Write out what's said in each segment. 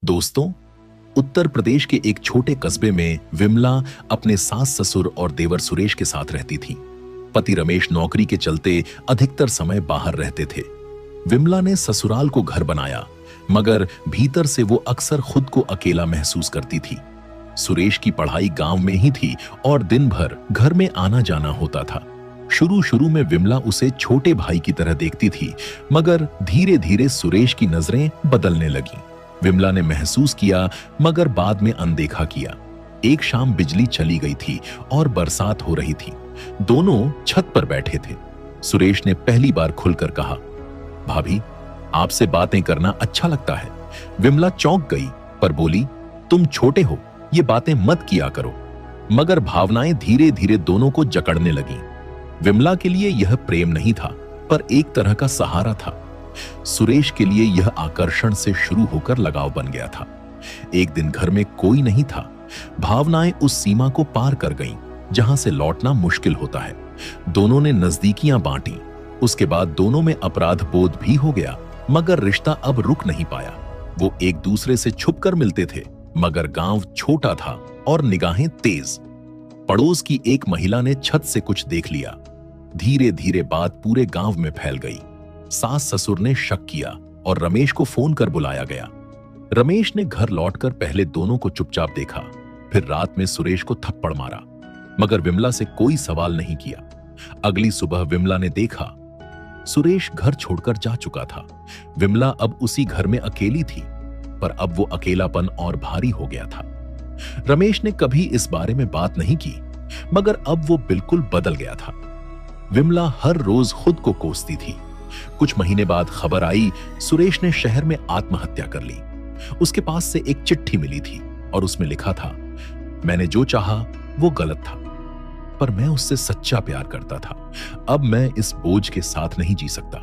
दोस्तों, उत्तर प्रदेश के एक छोटे कस्बे में विमला अपने सास ससुर और देवर सुरेश के साथ रहती थी। पति रमेश नौकरी के चलते अधिकतर समय बाहर रहते थे। विमला ने ससुराल को घर बनाया, मगर भीतर से वो अक्सर खुद को अकेला महसूस करती थी। सुरेश की पढ़ाई गांव में ही थी और दिन भर घर में आना जाना होता था। शुरू में विमला उसे छोटे भाई की तरह देखती थी, मगर धीरे धीरे सुरेश की नजरें बदलने लगीं। विमला ने महसूस किया, मगर बाद में अनदेखा किया। एक शाम बिजली चली गई थी और बरसात हो रही थी। दोनों छत पर बैठे थे। सुरेश ने पहली बार खुलकर कहा, भाभी, आपसे बातें करना अच्छा लगता है। विमला चौंक गई, पर बोली, तुम छोटे हो, ये बातें मत किया करो। मगर भावनाएं धीरे धीरे दोनों को जकड़ने लगीं। विमला के लिए यह प्रेम नहीं था, पर एक तरह का सहारा था। सुरेश के लिए यह आकर्षण से शुरू होकर लगाव बन गया था। एक दिन घर में कोई नहीं था। भावनाएं उस सीमा को पार कर गईं, जहां से लौटना मुश्किल होता है। दोनों ने नजदीकियां बांटी। उसके बाद दोनों में अपराध बोध भी हो गया, मगर रिश्ता अब रुक नहीं पाया। वो एक दूसरे से छुपकर मिलते थे, मगर गांव छोटा था और निगाहें तेज। पड़ोस की एक महिला ने छत से कुछ देख लिया। धीरे धीरे बात पूरे गांव में फैल गई। सास ससुर ने शक किया और रमेश को फोन कर बुलाया गया। रमेश ने घर लौटकर पहले दोनों को चुपचाप देखा, फिर रात में सुरेश को थप्पड़ मारा, मगर विमला से कोई सवाल नहीं किया। अगली सुबह विमला ने देखा, सुरेश घर छोड़कर जा चुका था। विमला अब उसी घर में अकेली थी, पर अब वो अकेलापन और भारी हो गया था। रमेश ने कभी इस बारे में बात नहीं की, मगर अब वो बिल्कुल बदल गया था। विमला हर रोज खुद को कोसती थी। कुछ महीने बाद खबर आई, सुरेश ने शहर में आत्महत्या कर ली। उसके पास से एक चिट्ठी मिली थी और उसमें लिखा था, मैंने जो चाहा वो गलत था, पर मैं उससे सच्चा प्यार करता था। अब मैं इस बोझ के साथ नहीं जी सकता।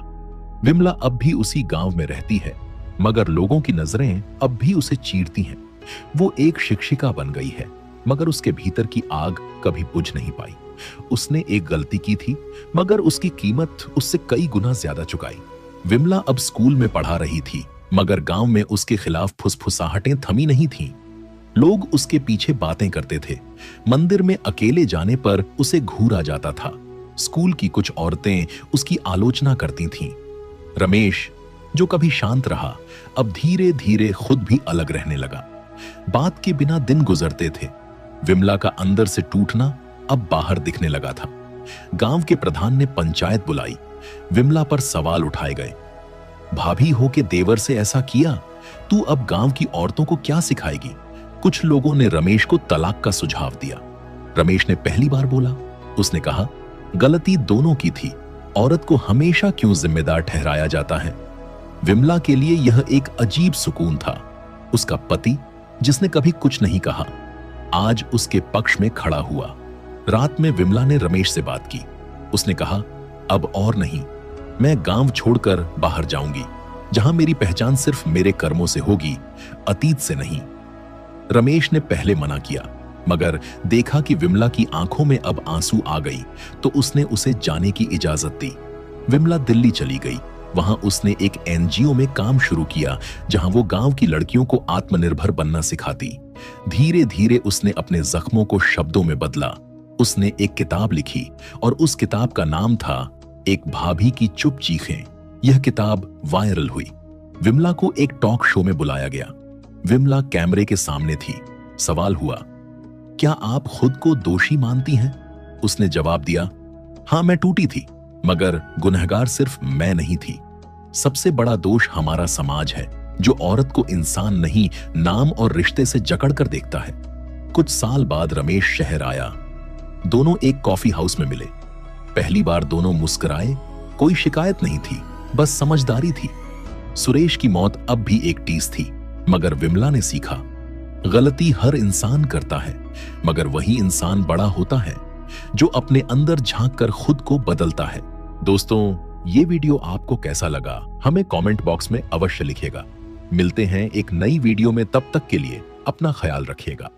विमला अब भी उसी गांव में रहती है, मगर लोगों की नजरें अब भी उसे चीरती हैं। वो एक शिक्षिका बन गई है, मगर उसके भीतर की आग कभी बुझ नहीं पाई। उसने एक गलती की थी, मगर उसकी कीमत उससे कई गुना ज्यादा चुकाई। विमला अब स्कूल में पढ़ा रही थी, मगर गांव में उसके खिलाफ फुसफुसाहटें थमी नहीं थीं। लोग उसके पीछे बातें करते थे। मंदिर में अकेले जाने पर उसे घूर आ जाता था। स्कूल की कुछ औरतें उसकी आलोचना करती थीं। रमेश, जो कभी शांत रहा, अब धीरे धीरे खुद भी अलग रहने लगा। बात के बिना दिन गुजरते थे। विमला का अंदर से टूटना अब बाहर दिखने लगा था। गांव के प्रधान ने पंचायत बुलाई। विमला पर सवाल उठाए गए। भाभी हो के देवर से ऐसा किया, तू अब गांव की औरतों को क्या सिखाएगी? कुछ लोगों ने रमेश को तलाक का सुझाव दिया। रमेश ने पहली बार बोला। उसने कहा, गलती दोनों की थी, औरत को हमेशा क्यों जिम्मेदार ठहराया जाता है? विमला के लिए यह एक अजीब सुकून था। उसका पति, जिसने कभी कुछ नहीं कहा, आज उसके पक्ष में खड़ा हुआ। रात में विमला ने रमेश से बात की। उसने कहा, अब और नहीं, मैं गांव छोड़कर बाहर जाऊंगी, जहां मेरी पहचान सिर्फ मेरे कर्मों से होगी, अतीत से नहीं। रमेश ने पहले मना किया, मगर देखा कि विमला की आंखों में अब आंसू आ गई, तो उसने उसे जाने की इजाजत दी। विमला दिल्ली चली गई। वहां उसने एक एनजीओ में काम शुरू किया, जहां वो गांव की लड़कियों को आत्मनिर्भर बनना सिखाती। धीरे धीरे उसने अपने जख्मों को शब्दों में बदला। उसने एक किताब लिखी और उस किताब का नाम था एक भाभी की चुप चीखें। यह किताब वायरल हुई। विमला को एक टॉक शो में बुलाया गया। विमला कैमरे के सामने थी। सवाल हुआ, क्या आप खुद को दोषी मानती हैं? उसने जवाब दिया, हां, मैं टूटी थी, मगर गुनहगार सिर्फ मैं नहीं थी। सबसे बड़ा दोष हमारा समाज है, जो औरत को इंसान नहीं, नाम और रिश्ते से जकड़ कर देखता है। कुछ साल बाद रमेश शहर आया। दोनों एक कॉफी हाउस में मिले। पहली बार दोनों मुस्कुराए। कोई शिकायत नहीं थी, बस समझदारी थी। सुरेश की मौत अब भी एक टीस थी, मगर विमला ने सीखा, गलती हर इंसान करता है, मगर वही इंसान बड़ा होता है जो अपने अंदर झांक कर खुद को बदलता है। दोस्तों, ये वीडियो आपको कैसा लगा हमें कमेंट बॉक्स में अवश्य लिखिएगा। मिलते हैं एक नई वीडियो में, तब तक के लिए अपना ख्याल रखिएगा।